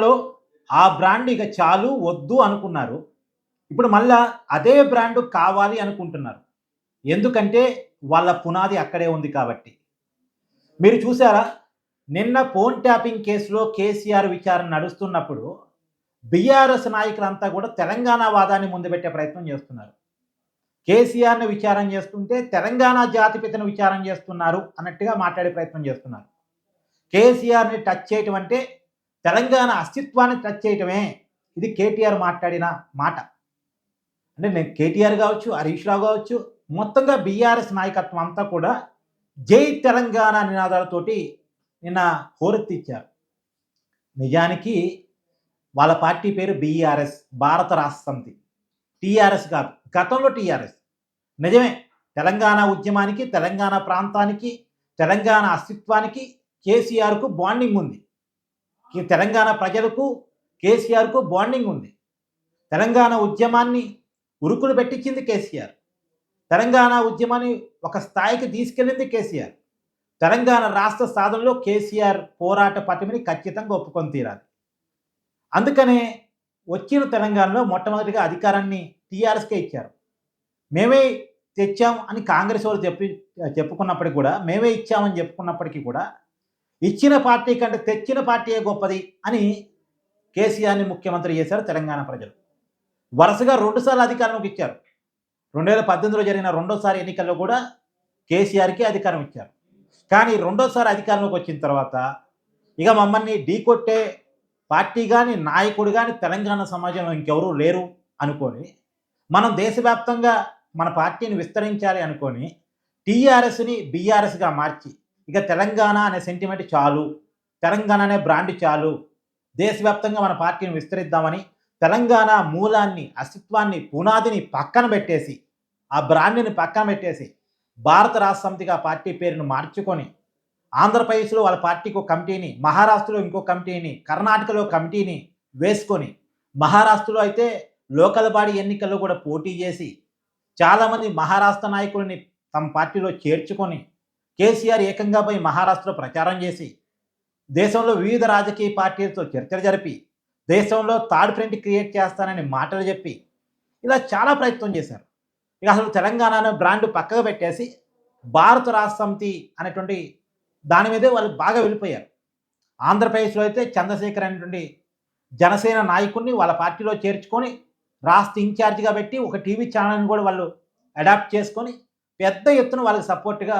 లో ఆ బ్రాండ్ ఇక చాలు వద్దు అనుకున్నారు. ఇప్పుడు మళ్ళా అదే బ్రాండ్ కావాలి అనుకుంటున్నారు. ఎందుకంటే వాళ్ళ పునాది అక్కడే ఉంది కాబట్టి. మీరు చూసారా? నిన్న ఫోన్ ట్యాపింగ్ కేసులో కేసీఆర్ విచారణ నడుస్తున్నప్పుడు బీఆర్ఎస్ నాయకులంతా కూడా తెలంగాణ వాదాన్ని ముందుబెట్టే ప్రయత్నం చేస్తున్నారు. కేసీఆర్‌ని విచారణ చేస్తుంటే తెలంగాణ జాతిపితను విచారణ చేస్తున్నారు అన్నట్టుగా మాట్లాడే ప్రయత్నం చేస్తున్నారు. కేసీఆర్‌ని టచ్ చేయటం అంటే తెలంగాణ అస్తిత్వాన్ని టచ్ చేయటమే. ఇది కేటీఆర్ మాట్లాడిన మాట. అంటే నేను కేటీఆర్ కావచ్చు, హరీష్ రావు కావచ్చు, మొత్తంగా బీఆర్ఎస్ నాయకత్వం అంతా కూడా జై తెలంగాణ నినాదాలతోటి నిన్న హోరెత్తిచ్చారు. నిజానికి వాళ్ళ పార్టీ పేరు బీఆర్ఎస్, భారత రాష్ట్ర సమితి. టీఆర్ఎస్ కాదు. గతంలో టీఆర్ఎస్. నిజమే. తెలంగాణ ఉద్యమానికి, తెలంగాణ ప్రాంతానికి, తెలంగాణ అస్తిత్వానికి కేసీఆర్‌కు బాండింగ్ ఉంది. తెలంగాణ ప్రజలకు కేసీఆర్‌కు బాండింగ్ ఉంది. తెలంగాణ ఉద్యమాన్ని ఉరుకులు పెట్టించింది కేసీఆర్. తెలంగాణ ఉద్యమాన్ని ఒక స్థాయికి తీసుకెళ్ళింది కేసీఆర్. తెలంగాణ రాష్ట్ర సాధనలో కేసీఆర్ పోరాట పటిమని ఖచ్చితంగా ఒప్పుకొని తీరాలి. అందుకనే వచ్చిన తెలంగాణలో మొట్టమొదటిగా అధికారాన్ని టీఆర్ఎస్‌కే ఇచ్చారు. మేమే తెచ్చాం అని కాంగ్రెస్ వాళ్ళు చెప్పుకున్నప్పటికి కూడా, మేమే ఇచ్చామని చెప్పుకున్నప్పటికీ కూడా, ఇచ్చిన పార్టీ కంటే తెచ్చిన పార్టీయే గొప్పది అని కేసీఆర్‌ని ముఖ్యమంత్రి చేశారు తెలంగాణ ప్రజలు. వరుసగా 2 సార్లు అధికారంలోకి ఇచ్చారు. 2018లో జరిగిన రెండోసారి ఎన్నికల్లో కూడా కేసీఆర్‌కి అధికారం ఇచ్చారు. కానీ రెండోసారి అధికారంలోకి వచ్చిన తర్వాత ఇక మమ్మల్ని ఢీకొట్టే పార్టీ గాని, నాయకుడు గాని తెలంగాణ సమాజంలో ఇంకెవరూ లేరు అనుకోని, మనం దేశవ్యాప్తంగా మన పార్టీని విస్తరించాలి అనుకోని టీఆర్ఎస్‌ని బీఆర్ఎస్‌గా మార్చి, ఇక తెలంగాణ అనే సెంటిమెంట్ చాలు, తెలంగాణ అనే బ్రాండ్ చాలు, దేశవ్యాప్తంగా మన పార్టీని విస్తరిద్దామని తెలంగాణ మూలాన్ని, అస్తిత్వాన్ని, పునాదిని పక్కన పెట్టేసి, ఆ బ్రాండ్‌ని పక్కన పెట్టేసి, భారత రాష్ట్ర సమితిగా పార్టీ పేరును మార్చుకొని, ఆంధ్రప్రదేశ్‌లో వాళ్ళ పార్టీకి ఒక కమిటీని, మహారాష్ట్రలో ఇంకో కమిటీని, కర్ణాటకలో కమిటీని వేసుకొని, మహారాష్ట్రలో అయితే లోకల్ బాడీ ఎన్నికల్లో కూడా పోటీ చేసి, చాలామంది మహారాష్ట్ర నాయకులని తమ పార్టీలో చేర్చుకొని, కేసీఆర్ ఏకంగా పోయి మహారాష్ట్రలో ప్రచారం చేసి, దేశంలో వివిధ రాజకీయ పార్టీలతో చర్చలు జరిపి, దేశంలో థర్డ్ ఫ్రంట్ క్రియేట్ చేస్తానని మాటలు చెప్పి, ఇలా చాలా ప్రయత్నం చేశారు. ఇక అసలు తెలంగాణ అనే బ్రాండ్ పక్కకు పెట్టేసి, భారత రాష్ట్ర సమితి అనేటువంటి దాని మీదే వాళ్ళు బాగా వెళ్ళిపోయారు. ఆంధ్రప్రదేశ్‌లో అయితే చంద్రశేఖర్ అనేటువంటి జనసేన నాయకుడిని వాళ్ళ పార్టీలో చేర్చుకొని, రాష్ట్ర ఇన్ఛార్జిగా పెట్టి ఒక టీవీ ఛానల్‌ని కూడా వాళ్ళు అడాప్ట్ చేసుకొని, పెద్ద ఎత్తున వాళ్ళకి సపోర్ట్‌గా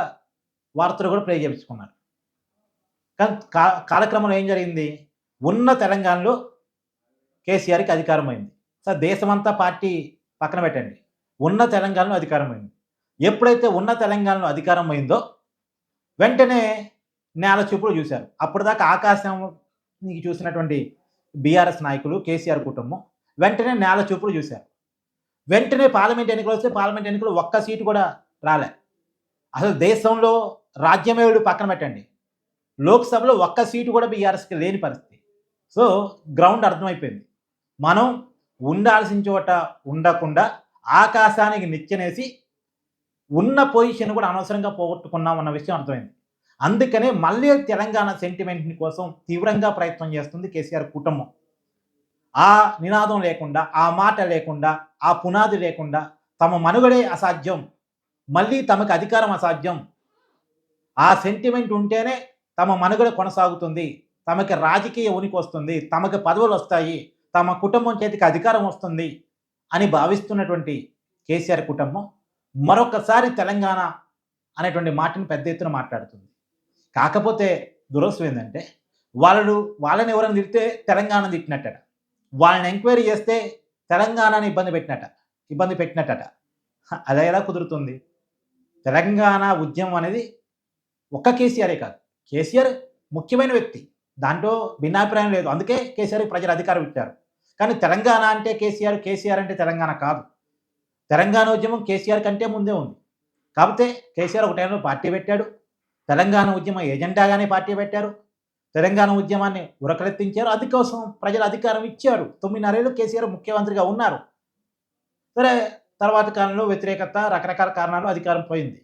వార్తలు కూడా ప్లే చేపించుకున్నారు. కానీ కాలక్రమంలో ఏం జరిగింది? ఉన్న తెలంగాణలో కేసీఆర్‌కి అధికారం అయింది. దేశమంతా పార్టీ పక్కన పెట్టండి. ఉన్న తెలంగాణలో అధికారం అయింది. ఎప్పుడైతే ఉన్న తెలంగాణలో అధికారం అయిందో, వెంటనే నేల చూపులు చూశారు. అప్పటిదాకా ఆకాశానికి చూసినటువంటి బీఆర్ఎస్ నాయకులు, కేసీఆర్ కుటుంబం వెంటనే నేల చూపులు చూశారు. వెంటనే పార్లమెంట్ ఎన్నికలు వస్తే పార్లమెంట్ ఎన్నికలు ఒక్క సీటు కూడా రాలే. అసలు దేశంలో రాజ్యమేయుడు పక్కన పెట్టండి. లోక్‌సభలో ఒక్క సీటు కూడా బీఆర్ఎస్‌కి లేని పరిస్థితి. సో, గ్రౌండ్ అర్థమైపోయింది. మనం ఉండాల్సిన చోట ఉండకుండా ఆకాశానికి నిచ్చెనేసి ఉన్న పొజిషన్ కూడా అనవసరంగా పోగొట్టుకున్నాం అన్న విషయం అర్థమైంది. అందుకనే మళ్ళీ తెలంగాణ సెంటిమెంట్‌ని కోసం తీవ్రంగా ప్రయత్నం చేస్తుంది కేసీఆర్ కుటుంబం. ఆ నినాదం లేకుండా, ఆ మాట లేకుండా, ఆ పునాది లేకుండా తమ మనుగడే అసాధ్యం. మళ్ళీ తమకు అధికారం అసాధ్యం. ఆ సెంటిమెంట్ ఉంటేనే తమ మనుగడ కొనసాగుతుంది. తమకి రాజకీయ ఉనికొస్తుంది. తమకు పదవులొస్తాయి. తమ కుటుంబం చేతికి అధికారం వస్తుంది అని భావిస్తున్నటువంటి కేసీఆర్ కుటుంబం మరొకసారి తెలంగాణ అనేటువంటి మాటను పెద్ద ఎత్తున మాట్లాడుతుంది. కాకపోతే దురదృష్టం ఏందంటే, వాళ్ళని ఎవరైనా తిడితే తెలంగాణను తిట్టినట్టట. వాళ్ళని ఎంక్వైరీ చేస్తే తెలంగాణని ఇబ్బంది పెట్టినట్టట. అది ఎలా కుదురుతుంది? తెలంగాణ ఉద్యమం అనేది ఒక్క కేసీఆరే కాదు. కేసీఆర్ ముఖ్యమైన వ్యక్తి. దాంట్లో భిన్నాభిప్రాయం లేదు. అందుకే కేసీఆర్‌కి ప్రజలు అధికారం ఇచ్చారు. కానీ తెలంగాణ అంటే కేసీఆర్, కేసీఆర్ అంటే తెలంగాణ కాదు. తెలంగాణ ఉద్యమం కేసీఆర్ కంటే ముందే ఉంది. కాకపోతే కేసీఆర్ ఒక టైంలో పార్టీ పెట్టాడు. తెలంగాణ ఉద్యమ ఎజెండాగానే పార్టీ పెట్టారు. తెలంగాణ ఉద్యమాన్ని ఉరకలెత్తించారు. అందుకోసం ప్రజలు అధికారం ఇచ్చారు. 9.5 ఏళ్ళు కేసీఆర్ ముఖ్యమంత్రిగా ఉన్నారు. సరే, తర్వాత కాలంలో వ్యతిరేకత, రకరకాల కారణాలు అధికారం పోయింది.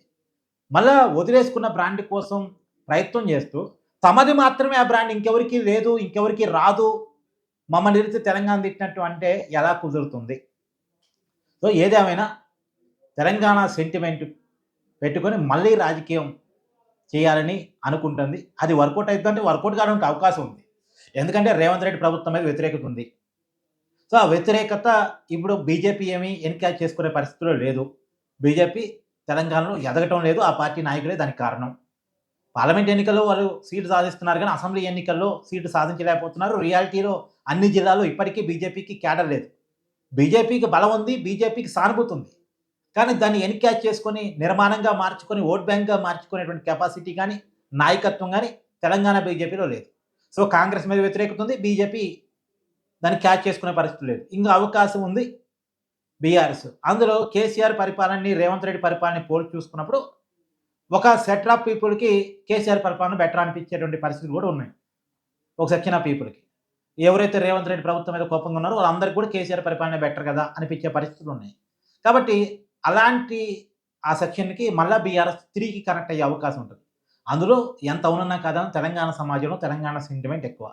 మళ్ళా వదిలేసుకున్న బ్రాండ్ కోసం ప్రయత్నం చేస్తూ, తమది మాత్రమే ఆ బ్రాండ్ ఇంకెవరికీ లేదు, ఇంకెవరికీ రాదు మమ్మల్ని తిరిగితే తెలంగాణ తిట్టినట్టు అంటే ఎలా కుదురుతుంది? సో ఏదేమైనా తెలంగాణ సెంటిమెంట్ పెట్టుకొని మళ్ళీ రాజకీయం చేయాలని అనుకుంటుంది. అది వర్కౌట్ అయిద్దంటే వర్కౌట్ కావడానికి అవకాశం ఉంది. ఎందుకంటే రేవంత్ రెడ్డి ప్రభుత్వం మీద వ్యతిరేకత ఉంది. సో ఆ వ్యతిరేకత ఇప్పుడు బీజేపీ ఏమీ ఎన్‌క్యాచ్ చేసుకునే పరిస్థితిలో లేదు. బీజేపీ తెలంగాణలో ఎదగటం లేదు. ఆ పార్టీ నాయకులే దానికి కారణం. పార్లమెంట్ ఎన్నికల్లో వాళ్ళు సీటు సాధిస్తున్నారు గానీ, అసెంబ్లీ ఎన్నికల్లో సీటు సాధించలేకపోతున్నారు. రియాలిటీలో అన్ని జిల్లాల్లో ఇప్పటికీ బీజేపీకి క్యాడర్ లేదు. బీజేపీకి బలం ఉంది. బీజేపీకి సానుభూతి ఉంది. కానీ దాన్ని ఎన్‌క్యాచ్ చేసుకొని, నిర్మాణంగా మార్చుకొని, ఓట్ బ్యాంక్‌గా మార్చుకునేటువంటి కెపాసిటీ గాని, నాయకత్వం గాని తెలంగాణ బీజేపీలో లేదు. సో కాంగ్రెస్ మీద వ్యతిరేకత ఉంది. బీజేపీ దాన్ని క్యాచ్ చేసుకునే పరిస్థితి లేదు. ఇంకా అవకాశం ఉంది బీఆర్ఎస్. అందులో కేసీఆర్ పరిపాలనని, రేవంత్ రెడ్డి పరిపాలనని పోల్చి చూసుకున్నప్పుడు ఒక సెట్ ఆఫ్ పీపుల్‌కి కేసీఆర్ పరిపాలన బెటర్ అనిపించేటువంటి పరిస్థితులు కూడా ఉన్నాయి. ఒక సెక్షన్ ఆఫ్ పీపుల్‌కి. ఎవరైతే రేవంత్ రెడ్డి ప్రభుత్వం మీద కోపంగా ఉన్నారో వాళ్ళందరికీ కూడా కేసీఆర్ పరిపాలన బెటర్ కదా అనిపించే పరిస్థితులు ఉన్నాయి. కాబట్టి అలాంటి ఆ సెక్షన్‌కి మళ్ళా బీఆర్ఎస్ తిరిగి కనెక్ట్ అయ్యే అవకాశం ఉంటది. అందులో ఎంత అవునన్నా కాదన్నా తెలంగాణ సమాజంలో తెలంగాణ సెంటిమెంట్ ఎక్కువ.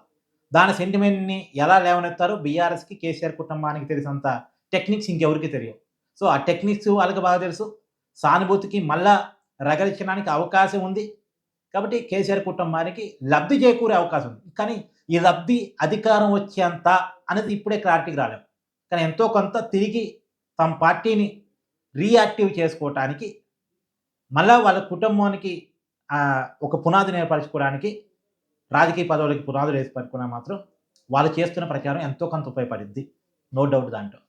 దాని సెంటిమెంట్‌ని ఎలా లేవనెత్తారో బీఆర్ఎస్‌కి, కేసీఆర్ కుటుంబానికి తెలిసినంత టెక్నిక్స్ ఇంకెవరికీ తెలియవు. సో ఆ టెక్నిక్స్ వాళ్ళకి బాగా తెలుసు. సానుభూతికి మళ్ళా రగలించడానికి అవకాశం ఉంది. కాబట్టి కేసీఆర్ కుటుంబానికి లబ్ధి చేకూరే అవకాశం ఉంది. కానీ ఈ లబ్ధి అధికారం వచ్చేంత అనేది ఇప్పుడే క్లారిటీకి రాలేము. కానీ ఎంతో కొంత తిరిగి తమ పార్టీని రీయాక్టివ్ చేసుకోవటానికి, మళ్ళా వాళ్ళ కుటుంబానికి ఒక పునాదిని ఏర్పరచుకోవడానికి, రాజకీయ పదవులకి పునాదులు ఏర్పరచుకున్నా మాత్రం వాళ్ళు చేస్తున్న ప్రచారం ఎంతో కొంత ఉపయోగపడిద్ది. నో డౌట్ దాంట్లో.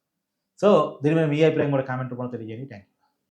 సో దీని మీద మీ అభిప్రాయం కూడా కామెంట్ రూపంలో తెలియజేయండి. థాంక్యూ.